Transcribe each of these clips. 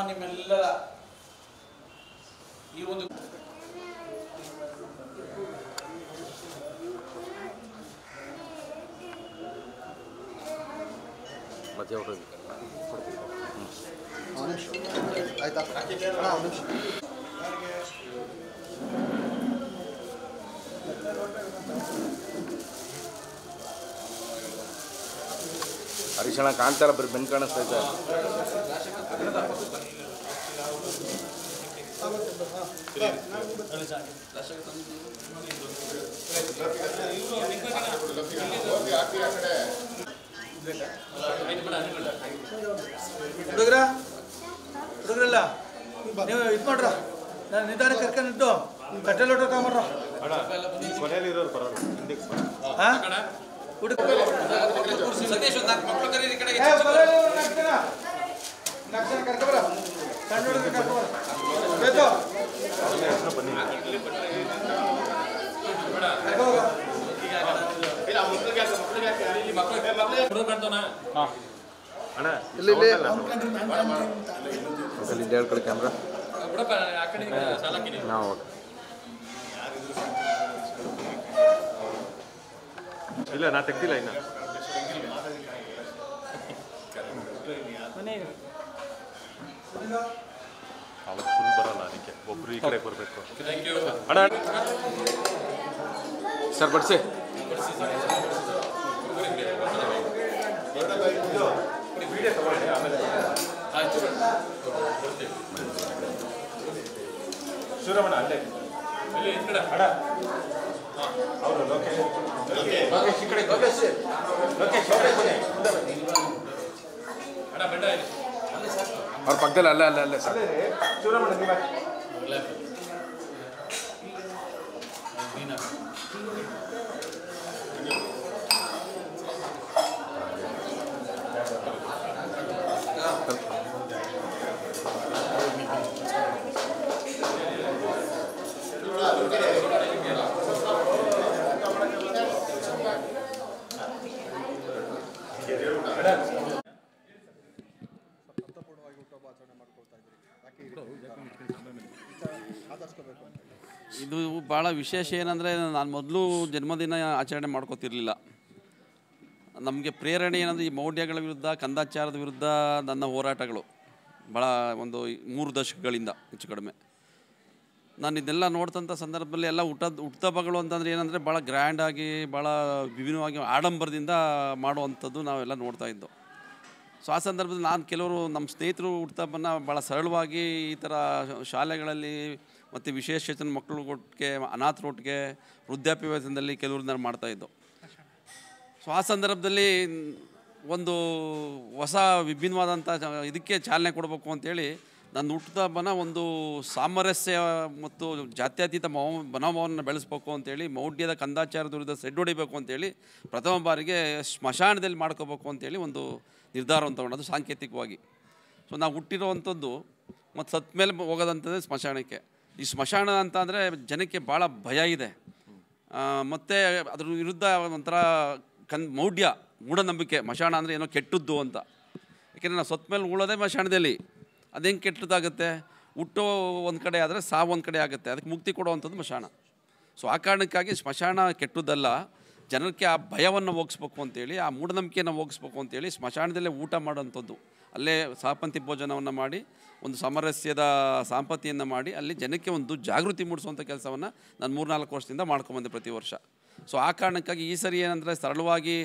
ನಿಮ್ಮೆಲ್ಲರ ಈ ಒಂದು ಹರೀಶಣ್ಣ ಕಾಣ್ತಾರ ಬರೀ ಬೆನ್ ಕಾಣಿಸ್ತಾ ಇದ್ದಾರೆ. ಹುಡುಗರಲ್ಲ ನೀವು ಇದು ಮಾಡ್ರ, ನಾನು ನಿಧಾನ ಕರ್ಕೊಂಡಿಟ್ಟು ಕಟ್ಟೆ ಲೋಟ ತಗೊಂಬರ್ರ. ಹೇಳ್ಕೊಳ್ಳಿ ಕ್ಯಾಮ್ರಾ. ಇಲ್ಲ ನಾ ತೆಗ್ದಿಲ್ಲ ಇನ್ನ. ಅವತ್ತು ಫುಲ್ ಬರಲ್ಲ, ಅದಕ್ಕೆ ಒಬ್ರು ಈ ಕಡೆ ಬರಬೇಕು. ಅಣ್ಣ ಸರ್ ಬಡಿಸಿ. ಶಿವರಾಮಣ್ಣ ಅಲ್ಲೇ ಅವರು ಲೋಕೇಶ್ ಈ ಕಡೆ ಲೋಕೇಶ್ ಅವ್ರ ಪಕ್ಕದಲ್ಲಿ ಅಲ್ಲೇ ಅಲ್ಲೇ ಅಲ್ಲೇ ಸರ್ ಶಿವರಾಮಣ್ಣ ಇದು ಭಾಳ ವಿಶೇಷ ಏನಂದರೆ, ನಾನು ಮೊದಲು ಜನ್ಮದಿನ ಆಚರಣೆ ಮಾಡ್ಕೋತಿರ್ಲಿಲ್ಲ. ನಮಗೆ ಪ್ರೇರಣೆ ಏನಂದರೆ ಈ ಮೌಢ್ಯಗಳ ವಿರುದ್ಧ, ಕಂದಾಚಾರದ ವಿರುದ್ಧ ನನ್ನ ಹೋರಾಟಗಳು ಭಾಳ ಒಂದು 3 ದಶಕಗಳಿಂದ ಹೆಚ್ಚು ಕಡಿಮೆ. ನಾನು ಇದೆಲ್ಲ ನೋಡ್ತಂಥ ಸಂದರ್ಭದಲ್ಲಿ ಎಲ್ಲ ಹುಟ್ಟುಹಬ್ಬಗಳು ಅಂತಂದರೆ ಏನಂದರೆ ಭಾಳ ಗ್ರ್ಯಾಂಡಾಗಿ, ಭಾಳ ವಿಭಿನ್ನವಾಗಿ ಆಡಂಬರದಿಂದ ಮಾಡುವಂಥದ್ದು ನಾವೆಲ್ಲ ನೋಡ್ತಾಯಿದ್ದೋ. ಸೊ ಆ ಸಂದರ್ಭದಲ್ಲಿ ನಾನು ಕೆಲವರು ನಮ್ಮ ಸ್ನೇಹಿತರು ಹುಟ್ಟುಹಬ್ಬನ ಭಾಳ ಸರಳವಾಗಿ ಈ ಥರ ಶಾಲೆಗಳಲ್ಲಿ ಮತ್ತು ವಿಶೇಷಚೇತನ ಮಕ್ಕಳುಗೊಟ್ಟಿಗೆ, ಅನಾಥರೊಟ್ಟಿಗೆ, ವೃದ್ಧಾಪ್ಯ ವೇತನದಲ್ಲಿ ಕೆಲವ್ರನ್ನ ಮಾಡ್ತಾಯಿದ್ದೋ. ಸೊ ಆ ಸಂದರ್ಭದಲ್ಲಿ ಒಂದು ಹೊಸ ವಿಭಿನ್ನವಾದಂಥ ಇದಕ್ಕೆ ಚಾಲನೆ ಕೊಡಬೇಕು ಅಂತೇಳಿ ನನ್ನ ಹುಟ್ಟುಹಬ್ಬನ ಒಂದು ಸಾಮರಸ್ಯ ಮತ್ತು ಜಾತ್ಯತೀತ ಮನೋಭಾವವನ್ನು ಬೆಳೆಸ್ಬೇಕು ಅಂತೇಳಿ, ಮೌಢ್ಯದ ಕಂದಾಚಾರದ ವಿರುದ್ಧ ಸೆಡ್ ಹೊಡಿಬೇಕು ಅಂತೇಳಿ ಪ್ರಥಮ ಬಾರಿಗೆ ಸ್ಮಶಾನದಲ್ಲಿ ಮಾಡ್ಕೋಬೇಕು ಅಂತೇಳಿ ಒಂದು ನಿರ್ಧಾರವನ್ನು ತೊಗೊಂಡದ್ದು ಸಾಂಕೇತಿಕವಾಗಿ. ಸೊ ನಾವು ಹುಟ್ಟಿರೋವಂಥದ್ದು ಮತ್ತು ಸತ್ತ ಮೇಲೆ ಹೋಗೋದಂಥದ್ದೇ ಸ್ಮಶಾನಕ್ಕೆ. ಈ ಸ್ಮಶಾನ ಅಂತ ಅಂದರೆ ಜನಕ್ಕೆ ಭಾಳ ಭಯ ಇದೆ, ಮತ್ತು ಅದ್ರ ವಿರುದ್ಧ ಒಂಥರ ಮೌಢ್ಯ, ಮೂಢನಂಬಿಕೆ. ಮಶಾಣ ಅಂದರೆ ಏನೋ ಕೆಟ್ಟದ್ದು ಅಂತ. ಯಾಕೆಂದರೆ ನಾವು ಸತ್ತ ಮೇಲೆ ಉಳೋದೇ ಮಶಾಣದಲ್ಲಿ. ಅದು ಹೆಂಗೆ ಕೆಟ್ಟದಾಗುತ್ತೆ? ಹುಟ್ಟೋ ಒಂದು ಕಡೆ ಆದರೆ ಸಾವು ಒಂದು ಕಡೆ ಆಗುತ್ತೆ. ಅದಕ್ಕೆ ಮುಕ್ತಿ ಕೊಡುವಂಥದ್ದು ಸ್ಮಶಾನ. ಸೊ ಆ ಕಾರಣಕ್ಕಾಗಿ ಸ್ಮಶಾನ ಕೆಟ್ಟದ್ದಲ್ಲ, ಜನಕ್ಕೆ ಆ ಭಯವನ್ನು ಹೋಗಿಸ್ಬೇಕು ಅಂತೇಳಿ, ಆ ಮೂಢನಂಬಿಕೆಯನ್ನು ಹೋಗಿಸ್ಬೇಕು ಅಂತೇಳಿ ಸ್ಮಶಾನದಲ್ಲೇ ಊಟ ಮಾಡೋಂಥದ್ದು, ಅಲ್ಲೇ ಸಹಪಂಕ್ತಿ ಭೋಜನವನ್ನು ಮಾಡಿ ಒಂದು ಸಾಮರಸ್ಯದ ಸಂಪತ್ತಿಯನ್ನು ಮಾಡಿ ಅಲ್ಲಿ ಜನಕ್ಕೆ ಒಂದು ಜಾಗೃತಿ ಮೂಡಿಸುವಂಥ ಕೆಲಸವನ್ನು ನಾನು 3-4 ವರ್ಷದಿಂದ ಮಾಡ್ಕೊಂಬಂದೆ ಪ್ರತಿ ವರ್ಷ. ಸೊ ಆ ಕಾರಣಕ್ಕಾಗಿ ಈ ಸರಿ ಏನಂದರೆ ಸರಳವಾಗಿ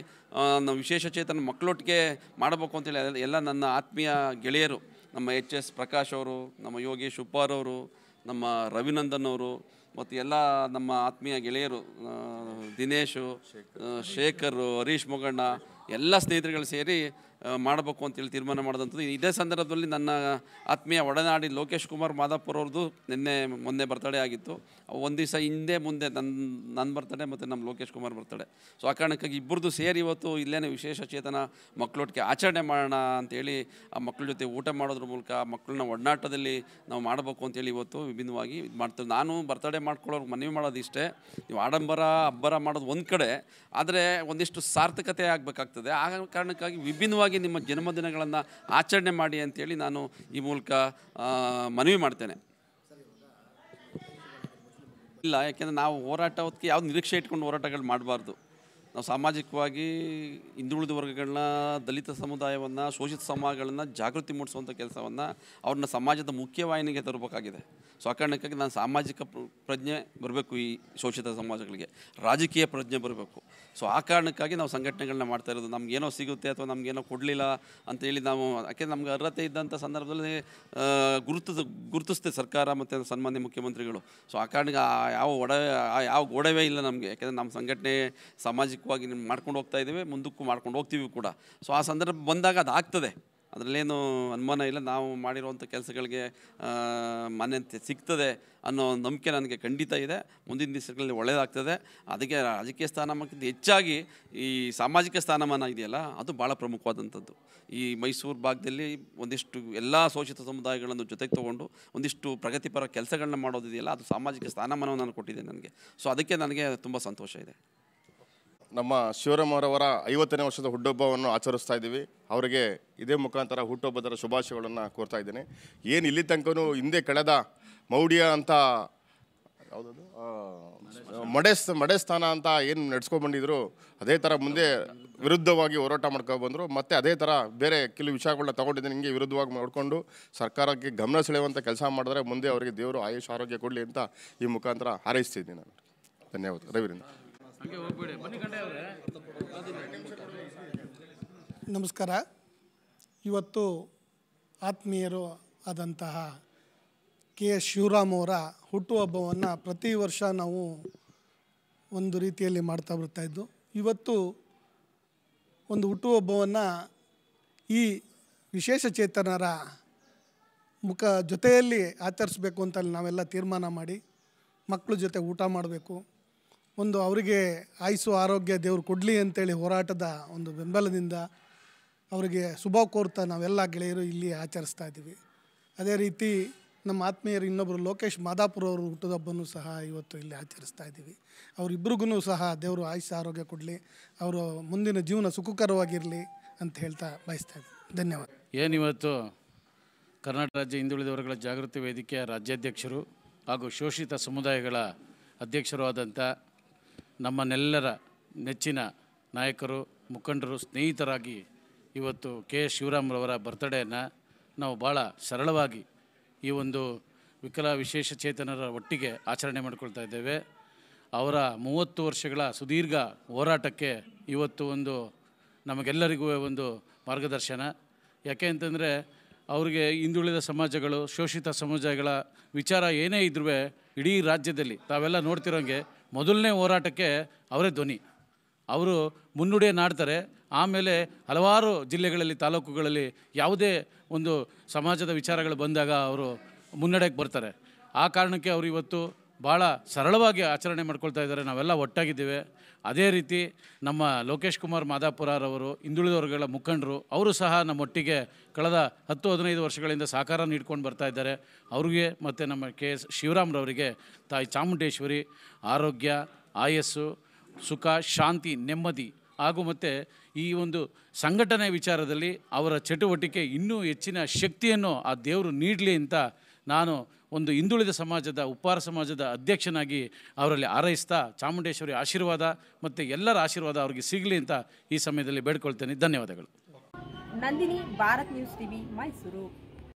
ನಾವು ವಿಶೇಷಚೇತನ ಮಕ್ಕಳೊಟ್ಟಿಗೆ ಮಾಡಬೇಕು ಅಂತೇಳಿ ಎಲ್ಲ ನನ್ನ ಆತ್ಮೀಯ ಗೆಳೆಯರು, ನಮ್ಮ HS ಪ್ರಕಾಶ್ ಅವರು, ನಮ್ಮ ಯೋಗೇಶ್ ಉಪ್ಪಾರ್ ಅವರು, ನಮ್ಮ ರವಿನಂದನ್ ಅವರು, ಮತ್ತು ಎಲ್ಲ ನಮ್ಮ ಆತ್ಮೀಯ ಗೆಳೆಯರು ದಿನೇಶು, ಶೇಖರ್, ಹರೀಶ್ ಮೊಗಣ್ಣ, ಎಲ್ಲ ಸ್ನೇಹಿತರುಗಳು ಸೇರಿ ಮಾಡಬೇಕು ಅಂತೇಳಿ ತೀರ್ಮಾನ ಮಾಡಿದಂಥದ್ದು. ಇದೇ ಸಂದರ್ಭದಲ್ಲಿ ನನ್ನ ಆತ್ಮೀಯ ಒಡನಾಡಿ ಲೋಕೇಶ್ ಕುಮಾರ್ ಮಾದಾಪುರ ಅವ್ರದ್ದು ಮೊನ್ನೆ ಬರ್ತಡೇ ಆಗಿತ್ತು. ಒಂದು ದಿವಸ ಹಿಂದೆ ಮುಂದೆ ನನ್ನ ಬರ್ತಡೇ ಮತ್ತು ನಮ್ಮ ಲೋಕೇಶ್ ಕುಮಾರ್ ಬರ್ತಡೇ. ಸೊ ಆ ಕಾರಣಕ್ಕಾಗಿ ಇಬ್ಬರದ್ದು ಸೇರಿ ಇವತ್ತು ಇಲ್ಲೇನೇ ವಿಶೇಷ ಚೇತನ ಮಕ್ಕಳೊಟ್ಟಿಗೆ ಆಚರಣೆ ಮಾಡೋಣ ಅಂಥೇಳಿ ಆ ಮಕ್ಕಳ ಜೊತೆ ಊಟ ಮಾಡೋದ್ರ ಮೂಲಕ ಮಕ್ಕಳನ್ನ ಒಡನಾಟದಲ್ಲಿ ನಾವು ಮಾಡಬೇಕು ಅಂತೇಳಿ ಇವತ್ತು ವಿಭಿನ್ನವಾಗಿ ಇದು ಮಾಡ್ತೀವಿ. ನಾನು ಬರ್ತಡೇ ಮಾಡ್ಕೊಳ್ಳೋರು ಮನವಿ ಮಾಡೋದು ಇಷ್ಟೇ, ನೀವು ಆಡಂಬರ ಅಬ್ಬರ ಮಾಡೋದು ಒಂದು ಕಡೆ, ಆದರೆ ಒಂದಿಷ್ಟು ಸಾರ್ಥಕತೆ ಆಗಬೇಕಾಗ್ತದೆ. ಆ ಕಾರಣಕ್ಕಾಗಿ ವಿಭಿನ್ನವಾಗಿ ಸರಳವಾಗಿ ನಿಮ್ಮ ಜನ್ಮದಿನಗಳನ್ನು ಆಚರಣೆ ಮಾಡಿ ಅಂತೇಳಿ ನಾನು ಈ ಮೂಲಕ ಮನವಿ ಮಾಡ್ತೇನೆ. ಇಲ್ಲ, ಯಾಕೆಂದರೆ ನಾವು ಹೋರಾಟಕ್ಕೆ ಯಾವ್ದು ನಿರೀಕ್ಷೆ ಇಟ್ಕೊಂಡು ಹೋರಾಟಗಳು ಮಾಡಬಾರ್ದು. ನಾವು ಸಾಮಾಜಿಕವಾಗಿ ಹಿಂದುಳಿದ ವರ್ಗಗಳನ್ನ, ದಲಿತ ಸಮುದಾಯವನ್ನು, ಶೋಷಿತ ಸಮಾಜಗಳನ್ನು ಜಾಗೃತಿ ಮೂಡಿಸುವಂಥ ಕೆಲಸವನ್ನು ಅವ್ರನ್ನ ಸಮಾಜದ ಮುಖ್ಯವಾಹಿನಿಗೆ ತರಬೇಕಾಗಿದೆ. ಸೊ ಆ ಕಾರಣಕ್ಕಾಗಿ ನಾನು ಸಾಮಾಜಿಕ ಪ್ರಜ್ಞೆ ಬರಬೇಕು, ಈ ಶೋಷಿತ ಸಮಾಜಗಳಿಗೆ ರಾಜಕೀಯ ಪ್ರಜ್ಞೆ ಬರಬೇಕು. ಸೊ ಆ ಕಾರಣಕ್ಕಾಗಿ ನಾವು ಸಂಘಟನೆಗಳನ್ನ ಮಾಡ್ತಾ ಇರೋದು. ನಮಗೇನೋ ಸಿಗುತ್ತೆ ಅಥವಾ ನಮಗೇನೋ ಕೊಡಲಿಲ್ಲ ಅಂತೇಳಿ ನಾವು, ಯಾಕೆಂದ್ರೆ ನಮ್ಗೆ ಅರ್ಹತೆ ಇದ್ದಂಥ ಸಂದರ್ಭದಲ್ಲಿ ಗುರುತಿಸ್ತೆ ಸರ್ಕಾರ ಮತ್ತು ಸನ್ಮಾನ್ಯ ಮುಖ್ಯಮಂತ್ರಿಗಳು. ಸೊ ಆ ಕಾರಣಕ್ಕೆ ಯಾವ ಗೊಡವೆ ಇಲ್ಲ ನಮಗೆ, ಯಾಕೆಂದರೆ ನಮ್ಮ ಸಂಘಟನೆ ಸಾಮಾಜಿಕವಾಗಿ ಮಾಡ್ಕೊಂಡು ಹೋಗ್ತಾ ಇದ್ದೀವಿ, ಮುಂದಕ್ಕೂ ಮಾಡ್ಕೊಂಡು ಹೋಗ್ತೀವಿ ಕೂಡ. ಸೊ ಆ ಸಂದರ್ಭ ಬಂದಾಗ ಅದು ಆಗ್ತದೆ, ಅದರಲ್ಲೇನು ಅನುಮಾನ ಇಲ್ಲ. ನಾವು ಮಾಡಿರುವಂಥ ಕೆಲಸಗಳಿಗೆ ಮಾನ್ಯತೆ ಸಿಗ್ತದೆ ಅನ್ನೋ ನಂಬಿಕೆ ನನಗೆ ಖಂಡಿತ ಇದೆ. ಮುಂದಿನ ದಿವಸಗಳಲ್ಲಿ ಒಳ್ಳೆಯದಾಗ್ತದೆ. ಅದಕ್ಕೆ ರಾಜಕೀಯ ಸ್ಥಾನಮಾನಕ್ಕಿಂತ ಹೆಚ್ಚಾಗಿ ಈ ಸಾಮಾಜಿಕ ಸ್ಥಾನಮಾನ ಇದೆಯಲ್ಲ, ಅದು ಭಾಳ ಪ್ರಮುಖವಾದಂಥದ್ದು. ಈ ಮೈಸೂರು ಭಾಗದಲ್ಲಿ ಒಂದಿಷ್ಟು ಎಲ್ಲ ಶೋಷಿತ ಸಮುದಾಯಗಳನ್ನು ಜೊತೆಗೆ ತೊಗೊಂಡು ಒಂದಿಷ್ಟು ಪ್ರಗತಿಪರ ಕೆಲಸಗಳನ್ನ ಮಾಡೋದಿದೆಯಲ್ಲ, ಅದು ಸಾಮಾಜಿಕ ಸ್ಥಾನಮಾನವನ್ನು ನಾನು ಕೊಟ್ಟಿದೆ ನನಗೆ. ಸೊ ಅದಕ್ಕೆ ನನಗೆ ತುಂಬ ಸಂತೋಷ ಇದೆ. ನಮ್ಮ ಶಿವರಾಮ್ ಅವರವರ 50ನೇ ವರ್ಷದ ಹುಟ್ಟುಹಬ್ಬವನ್ನು ಆಚರಿಸ್ತಾ ಇದ್ದೀವಿ. ಅವರಿಗೆ ಇದೇ ಮುಖಾಂತರ ಹುಟ್ಟುಹಬ್ಬದ ಶುಭಾಶಯಗಳನ್ನು ಕೋರ್ತಾ ಇದ್ದೇನೆ. ಏನು ಇಲ್ಲಿ ತನಕನೂ ಹಿಂದೆ ಕಳೆದ ಮೌಢ್ಯ ಅಂತ ಯಾವುದದು ಮಡೆ ಸ್ಥಾನ ಅಂತ ಏನು ನಡೆಸ್ಕೊಂಡ್ಬಂದಿದ್ರು, ಅದೇ ಥರ ಮುಂದೆ ವಿರುದ್ಧವಾಗಿ ಹೋರಾಟ ಮಾಡ್ಕೊಬಂದರು. ಮತ್ತು ಅದೇ ಥರ ಬೇರೆ ಕೆಲವು ವಿಷಯಗಳನ್ನ ತೊಗೊಂಡಿದ್ದೀನಿ, ಹಿಂಗೆ ವಿರುದ್ಧವಾಗಿ ಮಾಡಿಕೊಂಡು ಸರ್ಕಾರಕ್ಕೆ ಗಮನ ಸೆಳೆಯುವಂಥ ಕೆಲಸ ಮಾಡಿದ್ರೆ ಮುಂದೆ ಅವರಿಗೆ ದೇವರು ಆಯುಷ್ ಆರೋಗ್ಯ ಕೊಡಲಿ ಅಂತ ಈ ಮುಖಾಂತರ ಹಾರೈಸ್ತಿದ್ದೀನಿ ನಾನು. ಧನ್ಯವಾದ. ರವಿರಿಂದ ನಮಸ್ಕಾರ. ಇವತ್ತು ಆತ್ಮೀಯರು ಆದಂತಹ KS ಶಿವರಾಮ್ ಅವರ ಹುಟ್ಟುಹಬ್ಬವನ್ನು ಪ್ರತಿ ವರ್ಷ ನಾವು ಒಂದು ರೀತಿಯಲ್ಲಿ ಮಾಡ್ತಾ ಬರ್ತಾಯಿದ್ದು. ಇವತ್ತು ಒಂದು ಹುಟ್ಟುಹಬ್ಬವನ್ನು ಈ ವಿಶೇಷ ಚೇತನರ ಜೊತೆಯಲ್ಲಿ ಆಚರಿಸ್ಬೇಕು ಅಂತ ನಾವೆಲ್ಲ ತೀರ್ಮಾನ ಮಾಡಿ ಮಕ್ಕಳ ಜೊತೆ ಊಟ ಮಾಡಬೇಕು, ಒಂದು ಅವರಿಗೆ ಆಯುಸ್ಸು ಆರೋಗ್ಯ ದೇವರು ಕೊಡಲಿ ಅಂತೇಳಿ ಹೋರಾಟದ ಒಂದು ಬೆಂಬಲದಿಂದ ಅವರಿಗೆ ಶುಭ ಕೋರ್ತಾ ನಾವೆಲ್ಲ ಗೆಳೆಯರು ಇಲ್ಲಿ ಆಚರಿಸ್ತಾ ಇದ್ದೀವಿ. ಅದೇ ರೀತಿ ನಮ್ಮ ಆತ್ಮೀಯರು ಇನ್ನೊಬ್ಬರು ಲೋಕೇಶ್ ಮಾದಾಪುರ ಅವರು ಹುಟ್ಟುಹಬ್ಬನೂ ಸಹ ಇವತ್ತು ಇಲ್ಲಿ ಆಚರಿಸ್ತಾ ಇದ್ದೀವಿ. ಅವರಿಬ್ಬರಿಗೂ ಸಹ ದೇವರು ಆಯುಷ್ಯ ಆರೋಗ್ಯ ಕೊಡಲಿ, ಅವರು ಮುಂದಿನ ಜೀವನ ಸುಖಕರವಾಗಿರಲಿ ಅಂತ ಹೇಳ್ತಾ ಬಯಸ್ತಾ ಇದ್ದೀನಿ. ಧನ್ಯವಾದ. ಏನಿವತ್ತು ಕರ್ನಾಟಕ ರಾಜ್ಯ ಹಿಂದುಳಿದ ವರ್ಗಗಳ ಜಾಗೃತಿ ವೇದಿಕೆಯ ರಾಜ್ಯಾಧ್ಯಕ್ಷರು ಹಾಗೂ ಶೋಷಿತ ಸಮುದಾಯಗಳ ಅಧ್ಯಕ್ಷರು ಆದಂಥ ನಮ್ಮನ್ನೆಲ್ಲರ ನೆಚ್ಚಿನ ನಾಯಕರು, ಮುಖಂಡರು, ಸ್ನೇಹಿತರಾಗಿ ಇವತ್ತು KS ಶಿವರಾಮ್ ಅವರ ಬರ್ತ್ಡೇಯನ್ನು ನಾವು ಭಾಳ ಸರಳವಾಗಿ ಈ ಒಂದು ವಿಶೇಷ ಚೇತನರ ಒಟ್ಟಿಗೆ ಆಚರಣೆ ಮಾಡಿಕೊಳ್ತಾ ಇದ್ದೇವೆ. ಅವರ 30 ವರ್ಷಗಳ ಸುದೀರ್ಘ ಹೋರಾಟಕ್ಕೆ ಇವತ್ತು ಒಂದು ನಮಗೆಲ್ಲರಿಗೂ ಒಂದು ಮಾರ್ಗದರ್ಶನ. ಯಾಕೆ ಅಂತಂದರೆ ಅವರಿಗೆ ಹಿಂದುಳಿದ ಸಮಾಜಗಳು, ಶೋಷಿತ ಸಮಾಜಗಳ ವಿಚಾರ ಏನೇ ಇದ್ರೂ ಇಡೀ ರಾಜ್ಯದಲ್ಲಿ ತಾವೆಲ್ಲ ನೋಡ್ತಿರೋಂಗೆ ಮೊದಲನೇ ಹೋರಾಟಕ್ಕೆ ಅವರೇ ಧ್ವನಿ. ಅವರು ಮುನ್ನುಡಿಯನ್ನು ನಾಡ್ತಾರೆ. ಆಮೇಲೆ ಹಲವಾರು ಜಿಲ್ಲೆಗಳಲ್ಲಿ, ತಾಲೂಕುಗಳಲ್ಲಿ ಯಾವುದೇ ಒಂದು ಸಮಾಜದ ವಿಚಾರಗಳು ಬಂದಾಗ ಅವರು ಮುನ್ನಡೆಗೆ ಬರ್ತಾರೆ. ಆ ಕಾರಣಕ್ಕೆ ಅವರು ಇವತ್ತು ಭಾಳ ಸರಳವಾಗಿ ಆಚರಣೆ ಮಾಡ್ಕೊಳ್ತಾ ಇದ್ದಾರೆ. ನಾವೆಲ್ಲ ಒಟ್ಟಾಗಿದ್ದೇವೆ. ಅದೇ ರೀತಿ ನಮ್ಮ ಲೋಕೇಶ್ ಕುಮಾರ್ ಮಾದಾಪುರರವರು ಹಿಂದುಳಿದ ವರ್ಗಗಳ ಮುಖಂಡರು, ಅವರು ಸಹ ನಮ್ಮೊಟ್ಟಿಗೆ ಕಳೆದ 10-15 ವರ್ಷಗಳಿಂದ ಸಹಕಾರ ನೀಡ್ಕೊಂಡು ಬರ್ತಾ ಇದ್ದಾರೆ. ಅವ್ರಿಗೆ ಮತ್ತು ನಮ್ಮ KS ಶಿವರಾಮ್ರವರಿಗೆ ತಾಯಿ ಚಾಮುಂಡೇಶ್ವರಿ ಆರೋಗ್ಯ, ಆಯಸ್ಸು, ಸುಖ, ಶಾಂತಿ, ನೆಮ್ಮದಿ ಹಾಗೂ ಮತ್ತು ಈ ಒಂದು ಸಂಘಟನೆ ವಿಚಾರದಲ್ಲಿ ಅವರ ಚಟುವಟಿಕೆ ಇನ್ನೂ ಹೆಚ್ಚಿನ ಶಕ್ತಿಯನ್ನು ಆ ದೇವರು ನೀಡಲಿ ಅಂತ ನಾನು ಒಂದು ಹಿಂದುಳಿದ ಸಮಾಜದ, ಉಪ್ಪಾರ ಸಮಾಜದ ಅಧ್ಯಕ್ಷನಾಗಿ ಅವರಲ್ಲಿ ಹಾರೈಸ್ತಾ ಚಾಮುಂಡೇಶ್ವರಿ ಆಶೀರ್ವಾದ ಮತ್ತು ಎಲ್ಲರ ಆಶೀರ್ವಾದ ಅವರಿಗೆ ಸಿಗಲಿ ಅಂತ ಈ ಸಮಯದಲ್ಲಿ ಬೇಡ್ಕೊಳ್ತೇನೆ. ಧನ್ಯವಾದಗಳು. Nandini, Bharat news TV, Mysuru.